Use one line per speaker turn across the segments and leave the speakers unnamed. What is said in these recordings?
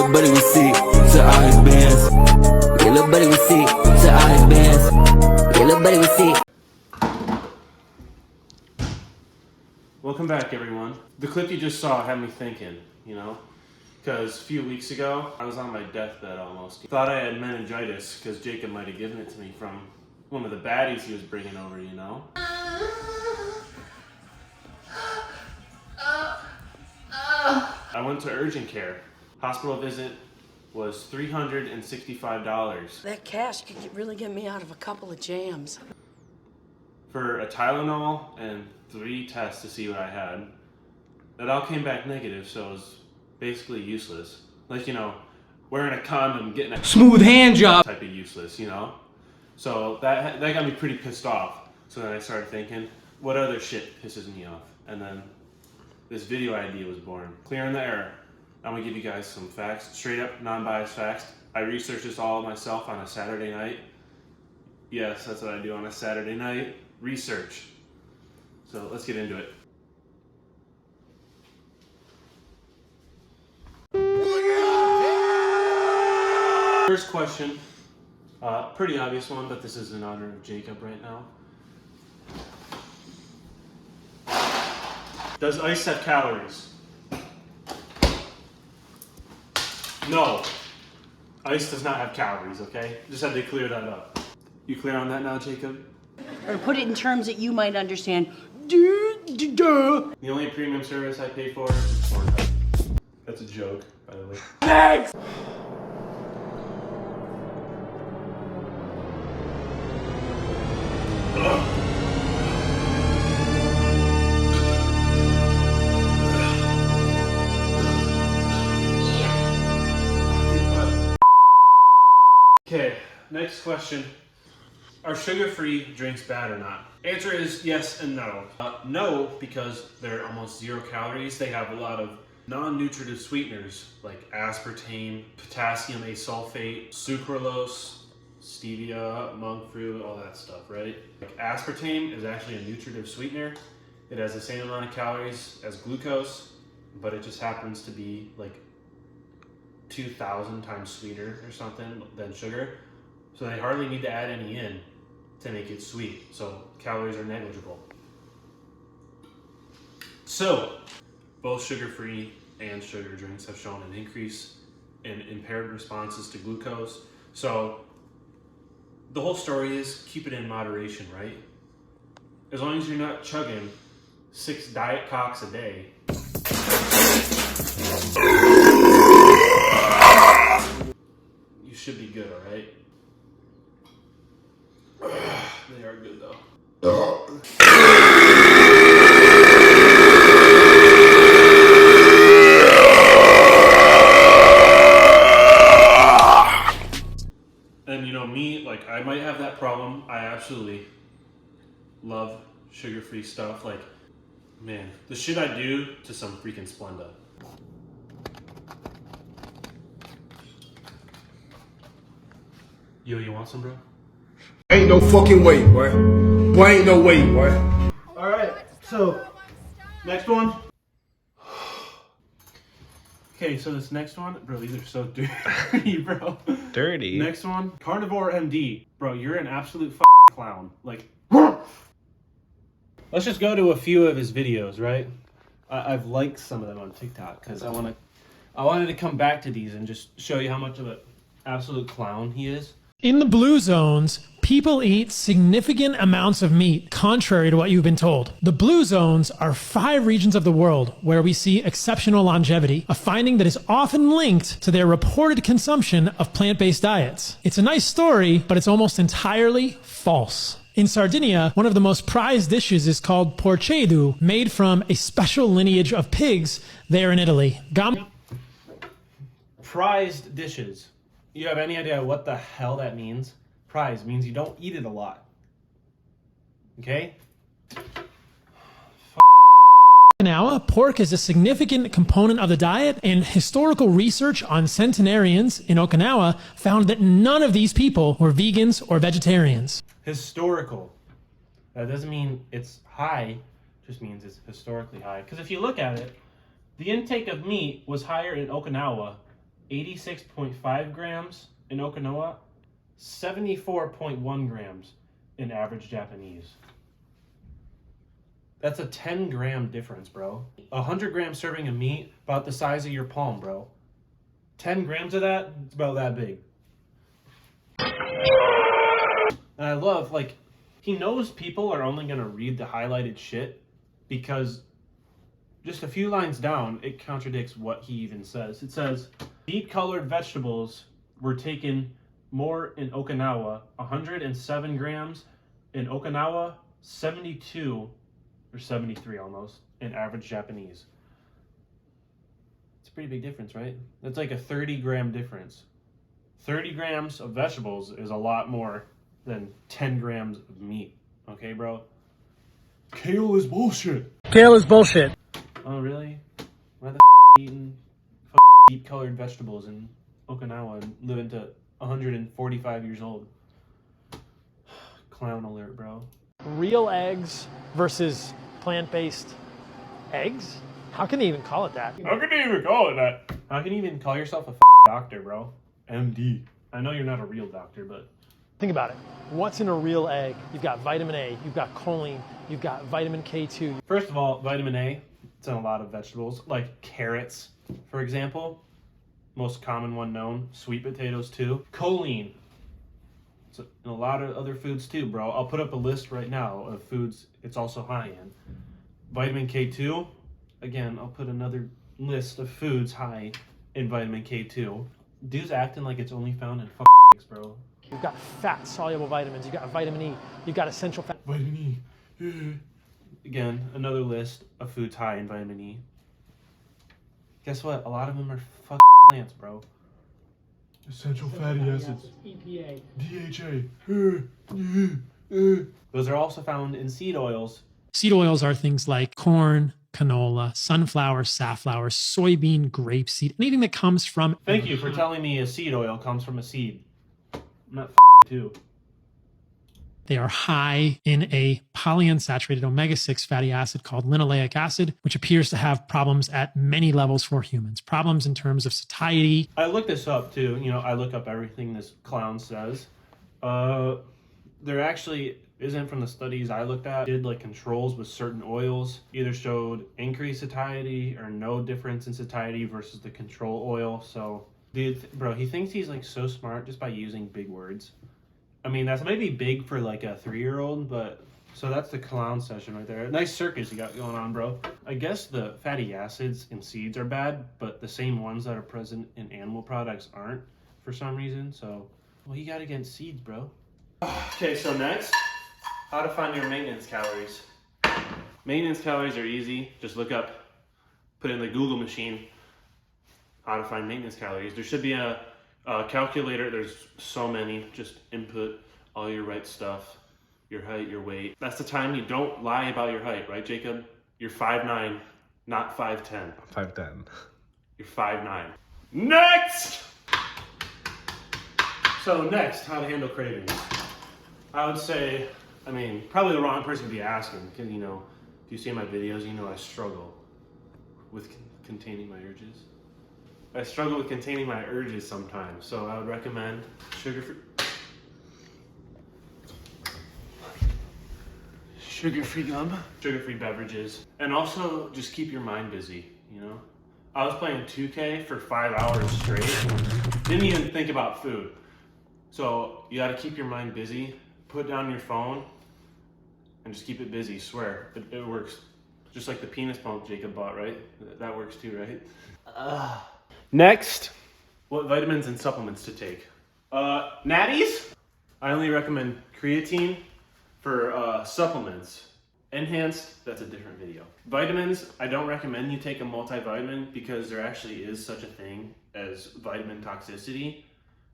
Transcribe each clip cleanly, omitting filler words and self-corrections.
little buddy was sick to all his bands. Yeah, little buddy was sick to all his bands. Yeah, little buddy was sick.
Welcome back, everyone. The clip you just saw had me thinking, you know, because a few weeks ago, I was on my deathbed almost. Thought I had meningitis because Jacob might have given it to me from one of the baddies he was bringing over, you know. I went to urgent care. Hospital visit was $365.
That cash could really get me out of a couple of jams.
For a Tylenol and 3 tests to see what I had. It all came back negative, so it was basically useless. Like, you know, wearing a condom, getting a
smooth hand job
type of useless, you know? So that got me pretty pissed off. So then I started thinking, what other shit pisses me off? And then this video idea was born. Clearing the air. I'm gonna give you guys some facts, straight up, non-biased facts. I researched this all myself on a Saturday night. Yes, that's what I do on a Saturday night. Research. So let's get into it. First question, pretty obvious one, but this is in honor of Jacob right now. Does ice have calories? No. Ice does not have calories, okay? Just had to clear that up. You clear on that now, Jacob?
Or put it in terms that you might understand.
The only premium service I pay for is Pornhub. That's a joke, by the way.
Next!
Okay, next question. Are sugar-free drinks bad or not? Answer is yes and no. No, because they're almost 0 calories. They have a lot of non-nutritive sweeteners like aspartame, potassium asulfate, sucralose, stevia, monk fruit, all that stuff, right? Like aspartame is actually a nutritive sweetener. It has the same amount of calories as glucose, but it just happens to be like 2,000 times sweeter or something than sugar. So they hardly need to add any in to make it sweet. So calories are negligible. So both sugar-free and sugar drinks have shown an increase in impaired responses to glucose. So the whole story is keep it in moderation, right? As long as you're not chugging 6 Diet Cocks a day. You should be good, all right? They are good though. And you know me, like I might have that problem. I absolutely love sugar-free stuff. Like, man, the shit I do to some freaking Splenda. Yo, you want some, bro?
Ain't no fucking way, boy. Boy, ain't no way, boy.
Alright, so next one. Okay, so this next one, bro, these are so dirty, bro.
Dirty?
Next one, Carnivore MD. Bro, you're an absolute clown. Like, let's just go to a few of his videos, right? I've liked some of them on TikTok because I wanted to come back to these and just show you how much of an absolute clown he is.
In the blue zones, people eat significant amounts of meat, contrary to what you've been told. The blue zones are 5 regions of the world where we see exceptional longevity, a finding that is often linked to their reported consumption of plant-based diets. It's a nice story, but it's almost entirely false. In Sardinia, one of the most prized dishes is called porcedu, made from a special lineage of pigs there in Italy.
Prized dishes. You have any idea what the hell that means? Prize means you don't eat it a lot. Okay?
Okinawa, pork is a significant component of the diet, and historical research on centenarians in Okinawa found that none of these people were vegans or vegetarians.
Historical. That doesn't mean it's high, just means it's historically high. Because if you look at it, the intake of meat was higher in Okinawa 86.5 grams in Okinawa, 74.1 grams in average Japanese. That's a 10-gram difference, bro. 100-gram serving of meat, about the size of your palm, bro. 10 grams of that, it's about that big. And I love, like, he knows people are only going to read the highlighted shit because just a few lines down, it contradicts what he even says. It says, deep-colored vegetables were taken more in Okinawa, 107 grams. In Okinawa, 72 or 73 almost in average Japanese. It's a pretty big difference, right? That's like a 30-gram difference. 30 grams of vegetables is a lot more than 10 grams of meat. Okay, bro? Kale is bullshit.
Kale is bullshit.
Oh, really? Why the eating deep-colored vegetables in Okinawa and living to 145 years old? Clown alert, bro.
Real eggs versus plant-based eggs? How can they even call it that?
How can you even call it that? How can you even call yourself a doctor, bro? MD. I know you're not a real doctor, but...
Think about it. What's in a real egg? You've got vitamin A, you've got choline, you've got vitamin K2.
First of all, vitamin A, it's in a lot of vegetables, like carrots, for example. Most common one known. Sweet potatoes, too. Choline. It's in a lot of other foods, too, bro. I'll put up a list right now of foods it's also high in. Vitamin K2. Again, I'll put another list of foods high in vitamin K2. Dude's acting like it's only found in eggs, bro.
You've got fat-soluble vitamins, you've got vitamin E, you've got essential fat.
Vitamin E. Again, another list of foods high in vitamin E. Guess what? A lot of them are plants, bro.
Essential fatty acids.
EPA.
DHA.
Those are also found in seed oils.
Seed oils are things like corn, canola, sunflower, safflower, soybean, grapeseed, anything that comes from...
Thank you for telling me a seed oil comes from a seed. I'm not too.
They are high in a polyunsaturated omega-6 fatty acid called linoleic acid, which appears to have problems at many levels for humans. Problems in terms of satiety.
I looked this up too. You know, I look up everything this clown says. There actually isn't, from the studies I looked at, did like controls with certain oils, either showed increased satiety or no difference in satiety versus the control oil. So, dude, bro, he thinks he's like so smart just by using big words. I mean, that's maybe big for like a 3-year-old, but so that's the clown session right there. Nice circus you got going on, bro. I guess the fatty acids in seeds are bad, but the same ones that are present in animal products aren't for some reason. So, what you got against seeds, bro? Okay, so next, how to find your maintenance calories. Maintenance calories are easy. Just look up, put in the Google machine, how to find maintenance calories. There should be a calculator. There's so many. Just input all your right stuff, your height, your weight. That's the time you don't lie about your height, right, Jacob? You're 5'9", not 5'10".
5'10".
You're 5'9". Next! So next, how to handle cravings. I would say, I mean, probably the wrong person to be asking, because, you know, if you see my videos, you know I struggle with containing my urges. I struggle with containing my urges sometimes, so I would recommend sugar-free gum, sugar-free beverages, and also just keep your mind busy, you know? I was playing 2K for 5 hours straight, didn't even think about food. So you gotta keep your mind busy, put down your phone, and just keep it busy, swear. It works. Just like the penis pump Jacob bought, right? That works too, right? Next, what vitamins and supplements to take. Natties, I only recommend creatine. For supplements, enhanced, that's a different video. Vitamins, I don't recommend you take a multivitamin because there actually is such a thing as vitamin toxicity.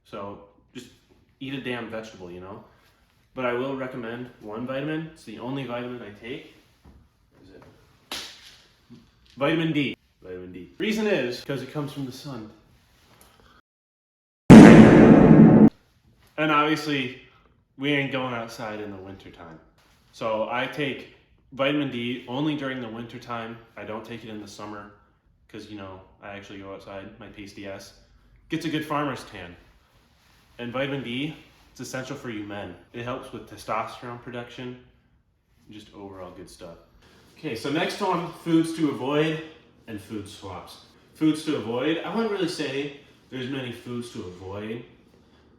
So just eat a damn vegetable, you know? But I will recommend one vitamin. It's the only vitamin I take. What is it? Vitamin D. Vitamin D. Reason is because it comes from the sun. And obviously, we ain't going outside in the wintertime. So I take vitamin D only during the wintertime. I don't take it in the summer because, you know, I actually go outside, my pasty ass. gets a good farmer's tan. And vitamin D, it's essential for you men. It helps with testosterone production, just overall good stuff. Okay, so next one, foods to avoid and food swaps. Foods to avoid, I wouldn't really say there's many foods to avoid.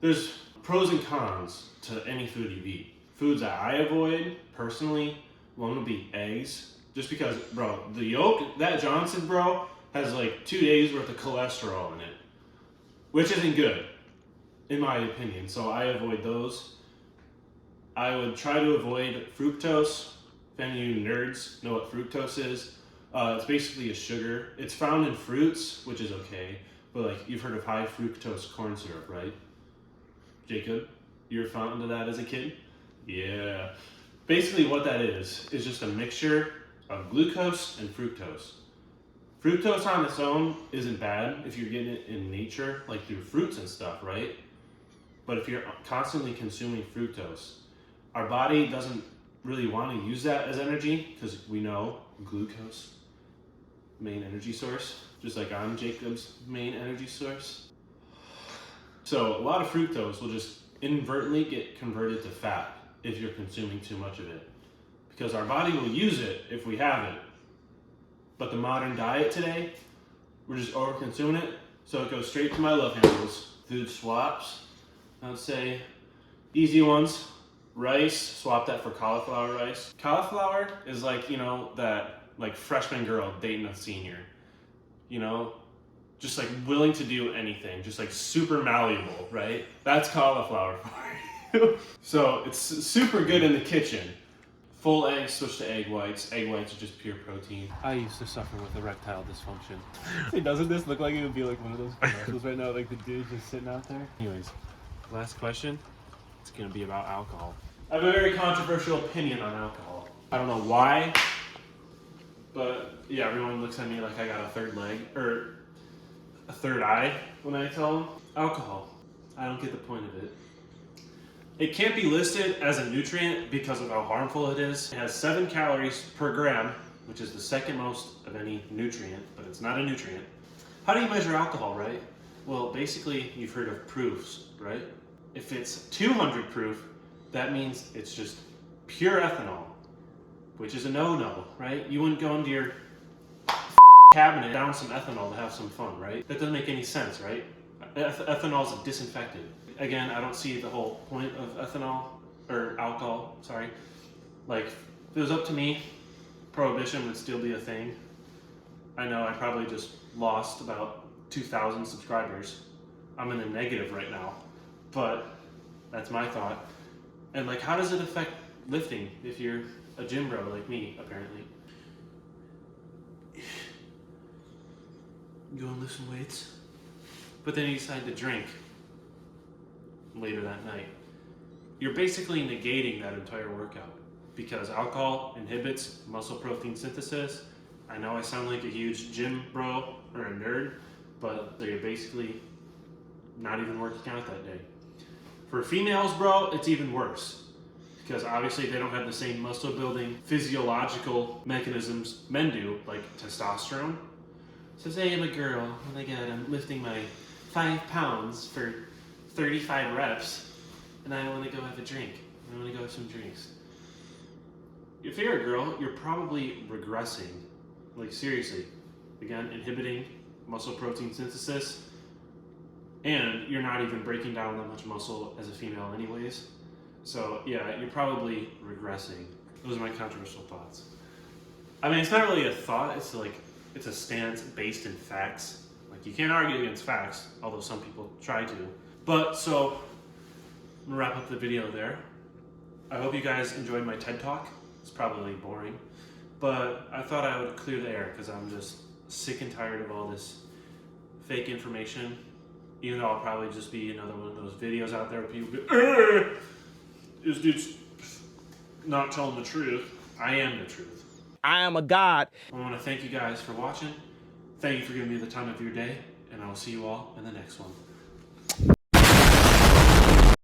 There's pros and cons to any food you eat. Foods that I avoid, personally, one would be eggs. Just because, bro, the yolk, that Johnson, bro, has like 2 days worth of cholesterol in it. Which isn't good, in my opinion, so I avoid those. I would try to avoid fructose. If any of you nerds know what fructose is, it's basically a sugar. It's found in fruits, which is okay, but like you've heard of high fructose corn syrup, right? Jacob, you were fond of that as a kid? Yeah. Basically what that is just a mixture of glucose and fructose. Fructose on its own isn't bad if you're getting it in nature, like through fruits and stuff, right? But if you're constantly consuming fructose, our body doesn't really want to use that as energy because we know glucose, main energy source, just like I'm Jacob's main energy source. So a lot of fructose will just inadvertently get converted to fat if you're consuming too much of it, because our body will use it if we have it. But the modern diet today, we're just over consuming it, so it goes straight to my love handles. Food swaps, I would say easy ones. Rice, swap that for cauliflower rice. Cauliflower is like, you know, that like freshman girl dating a senior, you know, just like willing to do anything, just like super malleable, right? That's cauliflower for you. So it's super good in the kitchen. Full eggs, switch to egg whites. Egg whites are just pure protein. I used to suffer with erectile dysfunction. Hey, doesn't this look like it would be like one of those commercials right now, like the dude just sitting out there? Anyways, last question. It's gonna be about alcohol. I have a very controversial opinion on alcohol. I don't know why, but yeah, everyone looks at me like I got a third leg, or a third eye when I tell them. Alcohol. I don't get the point of it. It can't be listed as a nutrient because of how harmful it is. It has 7 calories per gram, which is the second most of any nutrient, but it's not a nutrient. How do you measure alcohol, right? Well, basically, you've heard of proofs, right? If it's 200 proof, that means it's just pure ethanol, which is a no-no, right? You wouldn't go into your cabinet, down some ethanol to have some fun, right? That doesn't make any sense, right? Ethanol is a disinfectant. Again, I don't see the whole point of ethanol, or alcohol, sorry. Like, if it was up to me, prohibition would still be a thing. I know I probably just lost about 2,000 subscribers. I'm in a negative right now, but that's my thought. And like, how does it affect lifting if you're a gym bro like me, apparently? You wanna lift some weights? But then you decide to drink later that night. You're basically negating that entire workout because alcohol inhibits muscle protein synthesis. I know I sound like a huge gym bro or a nerd, but they're basically not even working out that day. For females, bro, it's even worse because obviously they don't have the same muscle building physiological mechanisms men do, like testosterone. So say I'm a girl, oh my god, I'm lifting my 5 pounds for 35 reps, and I want to go have a drink. I want to go have some drinks. If you're a girl, you're probably regressing. Like, seriously. Again, inhibiting muscle protein synthesis, and you're not even breaking down that much muscle as a female anyways. So, yeah, you're probably regressing. Those are my controversial thoughts. I mean, it's not really a thought, it's like, it's a stance based in facts. Like, you can't argue against facts, although some people try to. But, so, I'm gonna wrap up the video there. I hope you guys enjoyed my TED Talk. It's probably boring, but I thought I would clear the air because I'm just sick and tired of all this fake information. Even though I'll probably just be another one of those videos out there where people go, this dude's not telling the truth. I am the truth.
I am a god.
I want to thank you guys for watching. Thank you for giving me the time of your day, and I will see you all in the next one.